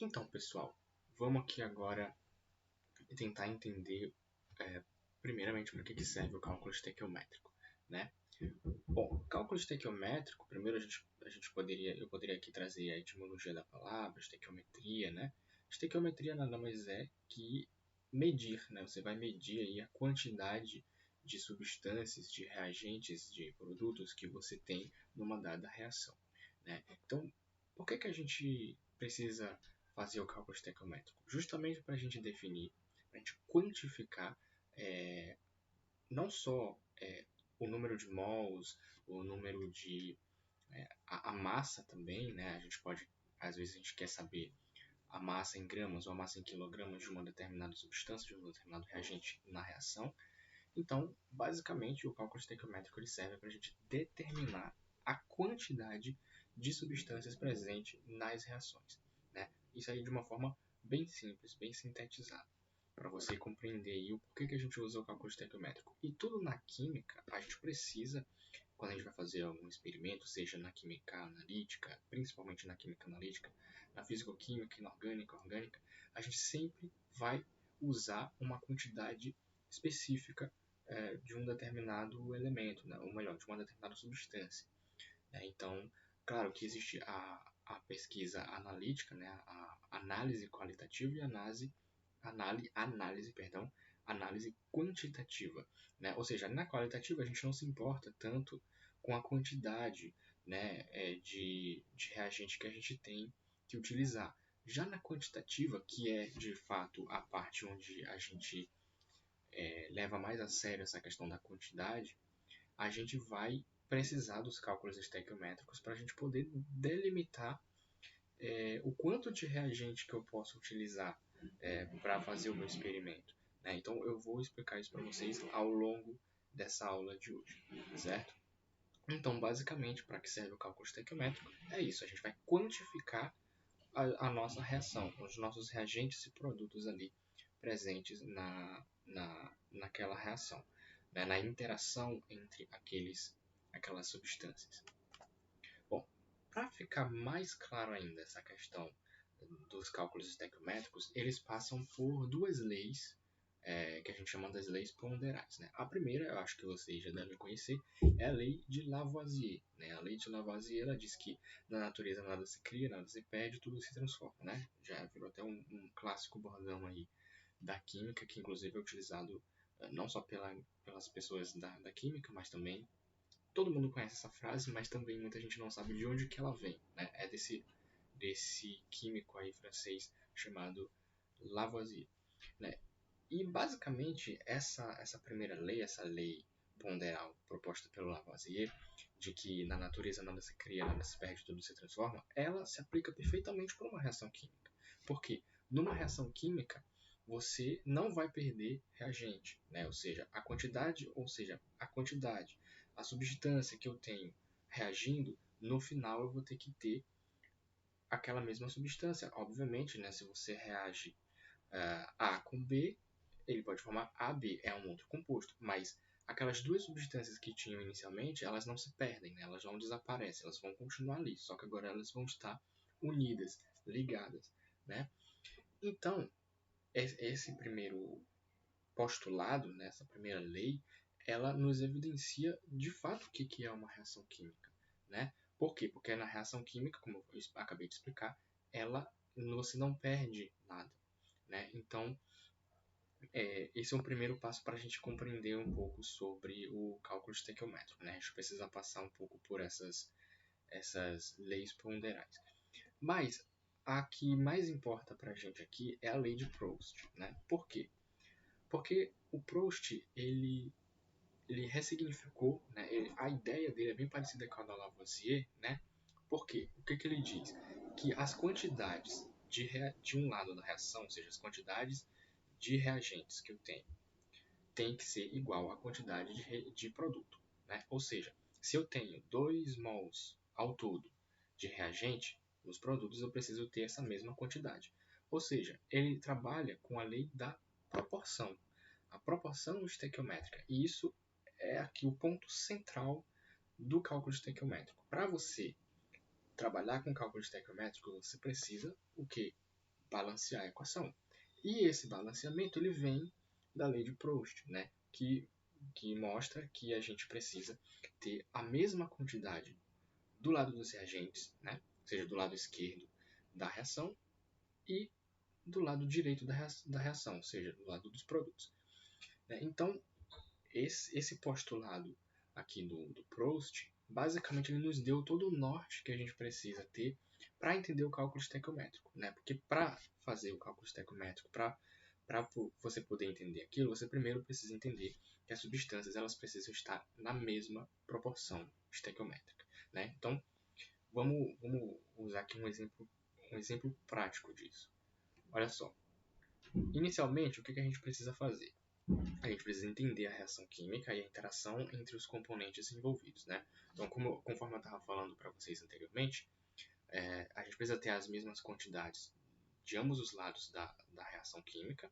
Então, pessoal, vamos aqui agora tentar entender, primeiramente, para que serve o cálculo estequiométrico, né? Bom, cálculo estequiométrico, primeiro eu poderia aqui trazer a etimologia da palavra, estequiometria, né? Estequiometria nada mais é que medir, né? Você vai medir aí a quantidade de substâncias, de reagentes, de produtos que você tem numa dada reação, né? Então, por que a gente precisa fazer o cálculo estequiométrico? Justamente para a gente definir, para a gente quantificar não só o número de mols, o número de a massa também, né? A gente pode, às vezes a gente quer saber a massa em gramas ou a massa em quilogramas de uma determinada substância, de um determinado reagente na reação. Então, basicamente, o cálculo estequiométrico ele serve para a gente determinar a quantidade de substâncias presentes nas reações, né? Isso aí de uma forma bem simples, bem sintetizada, para você compreender aí o porquê que a gente usa o cálculo estequiométrico. E tudo na química, a gente precisa, quando a gente vai fazer algum experimento, seja na química analítica, principalmente na química analítica, na fisicoquímica, inorgânica, orgânica, a gente sempre vai usar uma quantidade específica de um determinado elemento, né? Ou melhor, de uma determinada substância. Né? Então, claro que existe a pesquisa analítica, né? A análise qualitativa e análise quantitativa. Né? Ou seja, na qualitativa a gente não se importa tanto com a quantidade, né, de reagente que a gente tem que utilizar. Já na quantitativa, que é de fato a parte onde a gente leva mais a sério essa questão da quantidade, a gente vai precisar dos cálculos estequiométricos para a gente poder delimitar o quanto de reagente que eu posso utilizar para fazer o meu experimento. Né? Então eu vou explicar isso para vocês ao longo dessa aula de hoje, certo? Então, basicamente, para que serve o cálculo estequiométrico? É isso, a gente vai quantificar a nossa reação, os nossos reagentes e produtos ali presentes naquela reação, né? Na interação entre aquelas substâncias. Bom, para ficar mais claro ainda essa questão dos cálculos estequiométricos, eles passam por duas leis que a gente chama das leis ponderais. Né? A primeira, eu acho que vocês já devem conhecer, é a lei de Lavoisier. Né? A lei de Lavoisier ela diz que na natureza nada se cria, nada se perde, tudo se transforma. Né? Já virou até um clássico bordão aí da química, que inclusive é utilizado não só pelas pessoas da química, mas também todo mundo conhece essa frase, mas também muita gente não sabe de onde que ela vem. Né? É desse químico aí francês chamado Lavoisier. Né? E basicamente essa primeira lei, essa lei ponderal proposta pelo Lavoisier, de que na natureza nada se cria, nada se perde, tudo se transforma, ela se aplica perfeitamente para uma reação química. Por quê? Numa reação química, você não vai perder reagente, né? Ou seja, a quantidade, a substância que eu tenho reagindo, no final eu vou ter que ter aquela mesma substância. Obviamente, né? Se você reage A com B, ele pode formar AB, é um outro composto, mas aquelas duas substâncias que tinham inicialmente, elas não se perdem, né? Elas não desaparecem, elas vão continuar ali, só que agora elas vão estar unidas, ligadas, né? Então, esse primeiro postulado, né, essa primeira lei, ela nos evidencia de fato o que é uma reação química, né? Por quê? Porque na reação química, como eu acabei de explicar, você não perde nada, né? Então, esse é um primeiro passo para a gente compreender um pouco sobre o cálculo estequiométrico, né? A gente precisa passar um pouco por essas leis ponderais. Mas a que mais importa para a gente aqui é a lei de Proust, né? Por quê? Porque o Proust, ele ressignificou, né? A ideia dele é bem parecida com a da Lavoisier, né? Por quê? O que ele diz? Que as quantidades de um lado da reação, ou seja, as quantidades de reagentes que eu tenho, tem que ser igual à quantidade de produto. Né? Ou seja, se eu tenho 2 mols ao todo de reagente, nos produtos eu preciso ter essa mesma quantidade. Ou seja, ele trabalha com a lei da proporção, a proporção estequiométrica. E isso é aqui o ponto central do cálculo estequiométrico. Para você trabalhar com cálculo estequiométrico, você precisa o quê? balancear a equação. E esse balanceamento ele vem da lei de Proust, né? que mostra que a gente precisa ter a mesma quantidade do lado dos reagentes, né? Ou seja, do lado esquerdo da reação e do lado direito da reação, ou seja, do lado dos produtos. Né? Então, esse postulado aqui do Proust, basicamente ele nos deu todo o norte que a gente precisa ter para entender o cálculo estequiométrico. Né? Porque para fazer o cálculo estequiométrico, para você poder entender aquilo, você primeiro precisa entender que as substâncias elas precisam estar na mesma proporção estequiométrica. Né? Então, vamos usar aqui um exemplo prático disso. Olha só. Inicialmente, o que a gente precisa fazer? A gente precisa entender a reação química e a interação entre os componentes envolvidos. Né? Então, conforme eu estava falando para vocês anteriormente, a gente precisa ter as mesmas quantidades de ambos os lados da reação química.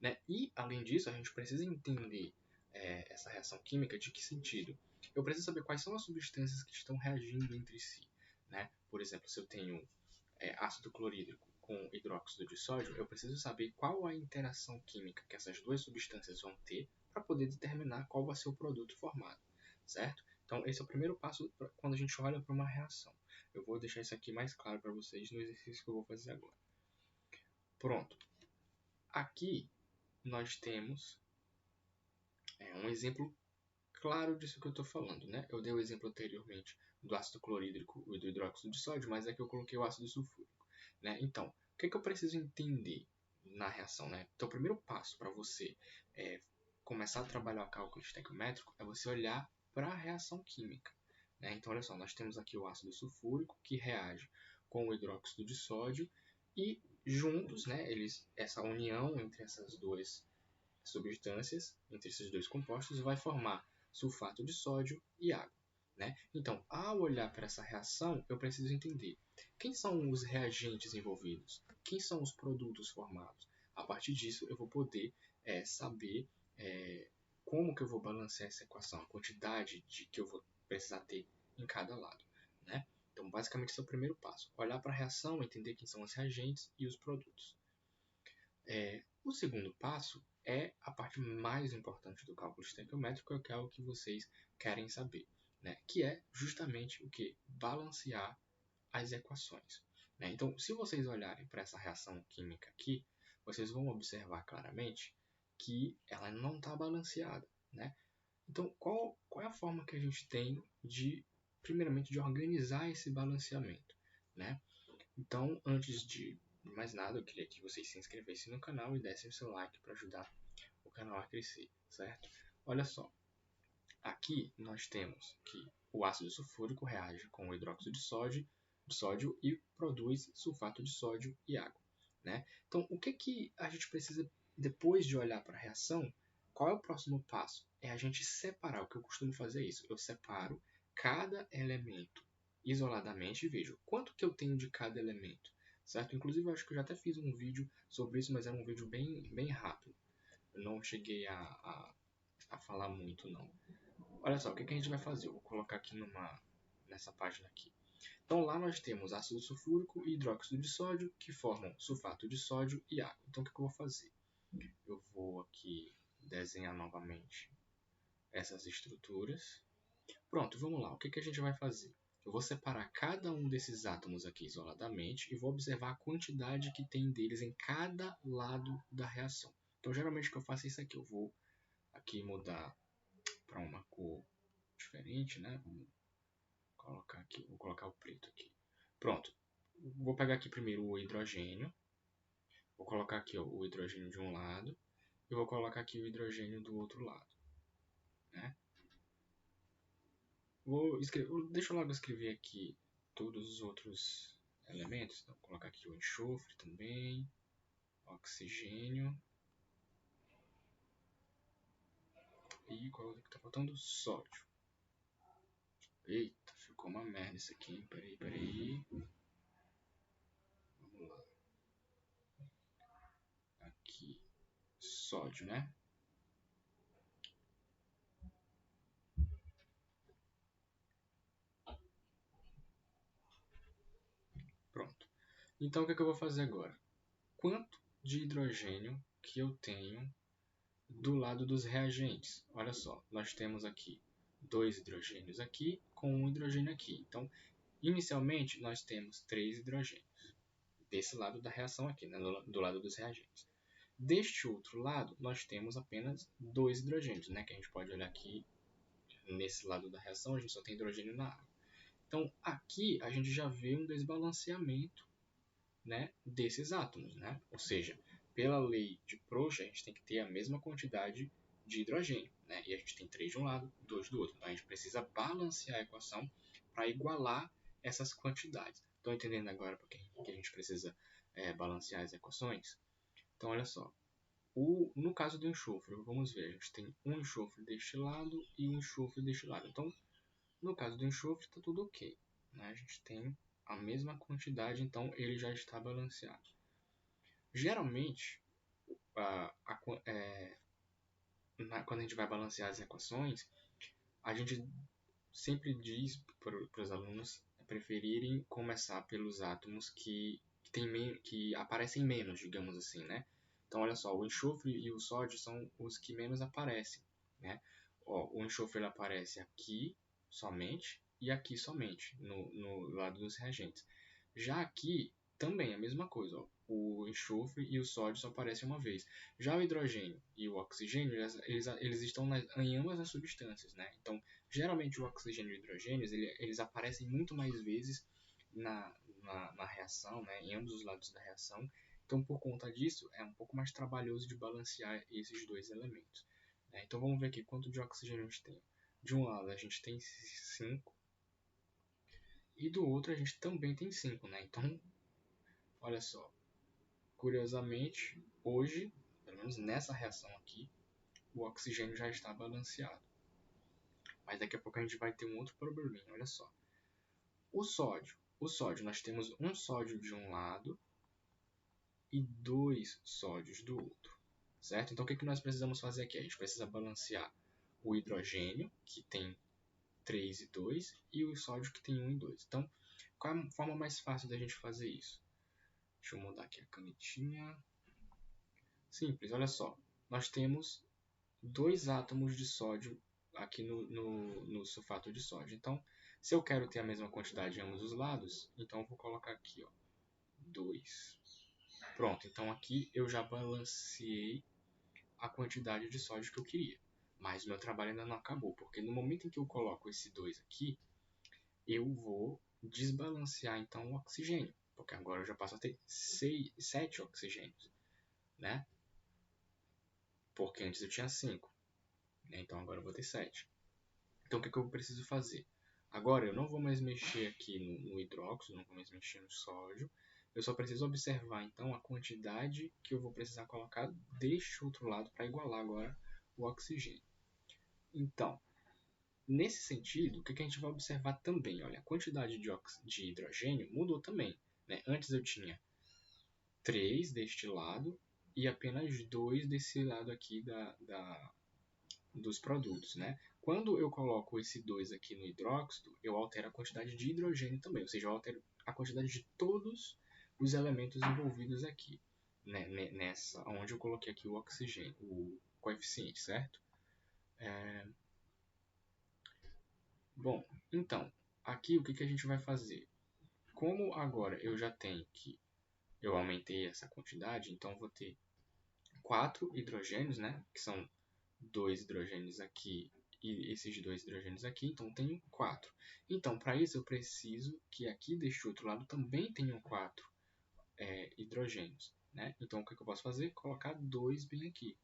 Né? E, além disso, a gente precisa entender essa reação química de que sentido? Eu preciso saber quais são as substâncias que estão reagindo entre si. Né? Por exemplo, se eu tenho ácido clorídrico com hidróxido de sódio, eu preciso saber qual a interação química que essas duas substâncias vão ter para poder determinar qual vai ser o produto formado, certo? Então, esse é o primeiro passo quando a gente olha para uma reação. Eu vou deixar isso aqui mais claro para vocês no exercício que eu vou fazer agora. Pronto. Aqui nós temos um exemplo claro disso que eu estou falando, né? Eu dei o exemplo anteriormente do ácido clorídrico e do hidróxido de sódio, mas aqui eu coloquei o ácido sulfúrico. Né? Então, o que eu preciso entender na reação? Né? Então, o primeiro passo para você começar a trabalhar o cálculo estequiométrico é você olhar para a reação química. Né? Então, olha só, nós temos aqui o ácido sulfúrico que reage com o hidróxido de sódio e juntos, né, essa união entre essas duas substâncias, entre esses dois compostos, vai formar sulfato de sódio e água. Né? Então, ao olhar para essa reação, eu preciso entender quem são os reagentes envolvidos, quem são os produtos formados. A partir disso, eu vou poder saber como que eu vou balancear essa equação, a quantidade de que eu vou precisar ter em cada lado. Né? Então, basicamente, esse é o primeiro passo. Olhar para a reação, entender quem são os reagentes e os produtos. O segundo passo é a parte mais importante do cálculo estequiométrico, que é o que vocês querem saber, né? Que é justamente o que? Balancear as equações. Né? Então, se vocês olharem para essa reação química aqui, vocês vão observar claramente que ela não está balanceada. Né? Então, qual é a forma que a gente tem primeiramente, de organizar esse balanceamento? Né? Então, antes de mais nada, eu queria que vocês se inscrevessem no canal e dessem o seu like para ajudar o canal a crescer, certo? Olha só, aqui nós temos que o ácido sulfúrico reage com o hidróxido de sódio e produz sulfato de sódio e água. Né? Então, o que a gente precisa, depois de olhar para a reação, qual é o próximo passo? É a gente separar, o que eu costumo fazer é isso, eu separo cada elemento isoladamente e vejo quanto que eu tenho de cada elemento. Certo? Inclusive, eu acho que eu já até fiz um vídeo sobre isso, mas era um vídeo bem rápido. Eu não cheguei a falar muito, não. Olha só, o que a gente vai fazer? Eu vou colocar aqui nessa página aqui. Então, lá nós temos ácido sulfúrico e hidróxido de sódio, que formam sulfato de sódio e água. Então, o que eu vou fazer? Eu vou aqui desenhar novamente essas estruturas. Pronto, vamos lá. O que a gente vai fazer? Eu vou separar cada um desses átomos aqui isoladamente e vou observar a quantidade que tem deles em cada lado da reação. Então, geralmente o que eu faço é isso aqui. Eu vou aqui mudar para uma cor diferente, né? Vou colocar o preto aqui. Pronto. Vou pegar aqui primeiro o hidrogênio. Vou colocar aqui o hidrogênio de um lado e vou colocar aqui o hidrogênio do outro lado. Né? Deixa eu logo escrever aqui todos os outros elementos. Então, vou colocar aqui o enxofre também, oxigênio. E qual é o que está faltando? Sódio. Eita, ficou uma merda isso aqui, hein? Peraí. Vamos lá. Aqui, sódio, né? Pronto. Então, o que eu vou fazer agora? quanto de hidrogênio que eu tenho do lado dos reagentes. Olha só, nós temos aqui 2 hidrogênios aqui com 1 hidrogênio aqui. Então, inicialmente, nós temos 3 hidrogênios desse lado da reação aqui, né, do lado dos reagentes. Deste outro lado, nós temos apenas 2 hidrogênios, né, que a gente pode olhar aqui nesse lado da reação, a gente só tem hidrogênio na água. Então, aqui a gente já vê um desbalanceamento, né, desses átomos, né? Ou seja, pela lei de Proust, a gente tem que ter a mesma quantidade de hidrogênio, né? E a gente tem 3 de um lado, 2 do outro. Então, a gente precisa balancear a equação para igualar essas quantidades. Estão entendendo agora por que a gente precisa balancear as equações? Então, olha só. No caso do enxofre, vamos ver, a gente tem um enxofre deste lado e um enxofre deste lado. Então, no caso do enxofre, está tudo ok, né? A gente tem a mesma quantidade, então ele já está balanceado. Geralmente, quando a gente vai balancear as equações, a gente sempre diz para os alunos preferirem começar pelos átomos que aparecem menos, digamos assim, né? Então, olha só, o enxofre e o sódio são os que menos aparecem, né? Ó, o enxofre ele aparece aqui somente e aqui somente, no lado dos reagentes. Já aqui, também a mesma coisa, ó, o enxofre e o sódio só aparecem uma vez. Já o hidrogênio e o oxigênio, eles estão em ambas as substâncias, né? Então, geralmente o oxigênio e o hidrogênio, eles aparecem muito mais vezes na reação, né? Em ambos os lados da reação. Então, por conta disso, é um pouco mais trabalhoso de balancear esses dois elementos, né? Então, vamos ver aqui quanto de oxigênio a gente tem. De um lado, a gente tem 5, e do outro, a gente também tem 5, né? Então, olha só, curiosamente, hoje, pelo menos nessa reação aqui, o oxigênio já está balanceado. Mas daqui a pouco a gente vai ter um outro probleminha, olha só. O sódio, nós temos um sódio de um lado e 2 sódios do outro, certo? Então, o que nós precisamos fazer aqui? A gente precisa balancear o hidrogênio, que tem 3 e 2, e o sódio, que tem 1 e 2. Então, qual é a forma mais fácil da gente fazer isso? Deixa eu mudar aqui a canetinha. Simples, olha só. Nós temos 2 átomos de sódio aqui no sulfato de sódio. Então, se eu quero ter a mesma quantidade em ambos os lados, então eu vou colocar aqui, ó, 2. Pronto, então aqui eu já balanceei a quantidade de sódio que eu queria. Mas o meu trabalho ainda não acabou, porque no momento em que eu coloco esse 2 aqui, eu vou desbalancear então o oxigênio, porque agora eu já passo a ter 7 oxigênios, né? Porque antes eu tinha 5, né? Então agora eu vou ter 7. Então o que eu preciso fazer? Agora eu não vou mais mexer aqui no hidróxido, não vou mais mexer no sódio. Eu só preciso observar então a quantidade que eu vou precisar colocar deste outro lado para igualar agora o oxigênio. Então, nesse sentido, o que a gente vai observar também? Olha, a quantidade de hidrogênio mudou também, né? Antes eu tinha 3 deste lado e apenas 2 desse lado aqui dos produtos, né? Quando eu coloco esse 2 aqui no hidróxido, eu altero a quantidade de hidrogênio também, ou seja, eu altero a quantidade de todos os elementos envolvidos aqui, né? Nessa, onde eu coloquei aqui o oxigênio, o coeficiente, certo? Bom, então, aqui o que a gente vai fazer? Como agora eu já tenho que eu aumentei essa quantidade, então eu vou ter 4 hidrogênios, né? Que são 2 hidrogênios aqui e esses 2 hidrogênios aqui, então eu tenho 4. Então, para isso eu preciso que aqui deste outro lado também tenham 4 hidrogênios, né? Então, o que eu posso fazer? Colocar 2 bem aqui,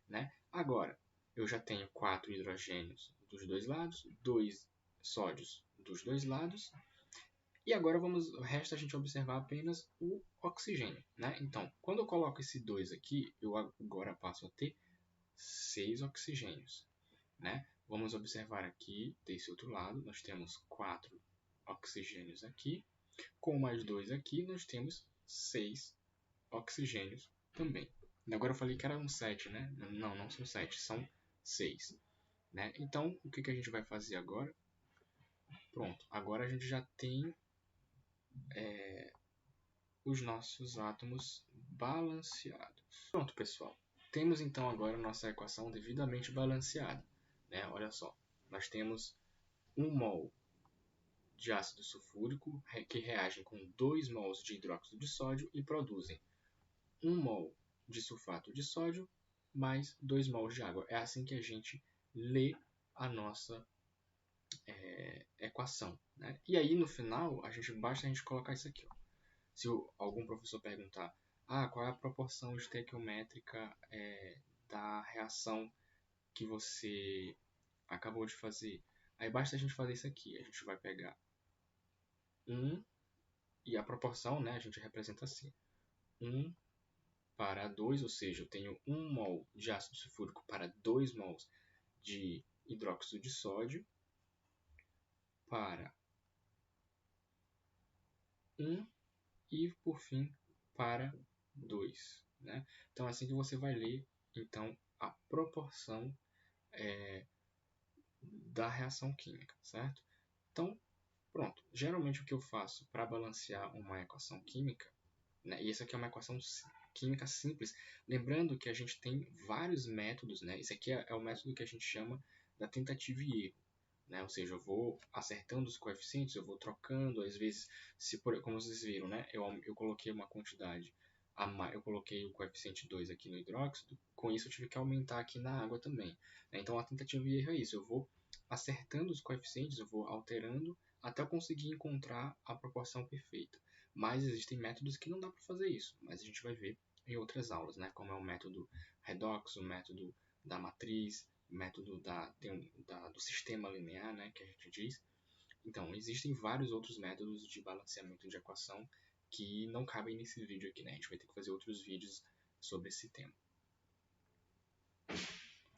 né? Agora, eu já tenho 4 hidrogênios dos dois lados, 2 sódios dos dois lados, e agora resta a gente observar apenas o oxigênio, né? Então, quando eu coloco esse 2 aqui, eu agora passo a ter 6 oxigênios, né? Vamos observar aqui, desse outro lado, nós temos 4 oxigênios aqui. Com mais 2 aqui, nós temos 6 oxigênios também. Agora eu falei que eram 7, né? Não, não são 7, são 6. Né? Então, o que a gente vai fazer agora? Pronto, agora a gente já tem os nossos átomos balanceado. Pronto, pessoal. Temos então agora a nossa equação devidamente balanceada, né? Olha só, nós temos 1 mol de ácido sulfúrico que reagem com 2 mols de hidróxido de sódio e produzem 1 mol de sulfato de sódio mais 2 mols de água. É assim que a gente lê a nossa equação, né? E aí no final basta a gente colocar isso aqui, ó. Se algum professor perguntar, qual é a proporção estequiométrica da reação que você acabou de fazer? Aí basta a gente fazer isso aqui. A gente vai pegar 1 e a proporção, né, a gente representa assim: 1 para 2, ou seja, eu tenho 1 mol de ácido sulfúrico para 2 mols de hidróxido de sódio, para 1 e, por fim, para 2. Né? Então, é assim que você vai ler então, a proporção da reação química, certo? Então, pronto. Geralmente, o que eu faço para balancear uma equação química, né? E essa aqui é uma equação química simples, lembrando que a gente tem vários métodos, né? Esse aqui é o método que a gente chama da tentativa e erro. Né? Ou seja, eu vou acertando os coeficientes, eu vou trocando, às vezes, como vocês viram, né? eu coloquei uma quantidade, eu coloquei o coeficiente 2 aqui no hidróxido, com isso eu tive que aumentar aqui na água também. Né? Então, a tentativa e erro é isso, eu vou acertando os coeficientes, eu vou alterando até eu conseguir encontrar a proporção perfeita. Mas existem métodos que não dá para fazer isso, mas a gente vai ver em outras aulas, né? Como é o método redox, o método da matriz, método do sistema linear, né, que a gente diz. Então, existem vários outros métodos de balanceamento de equação que não cabem nesse vídeo aqui, né? A gente vai ter que fazer outros vídeos sobre esse tema.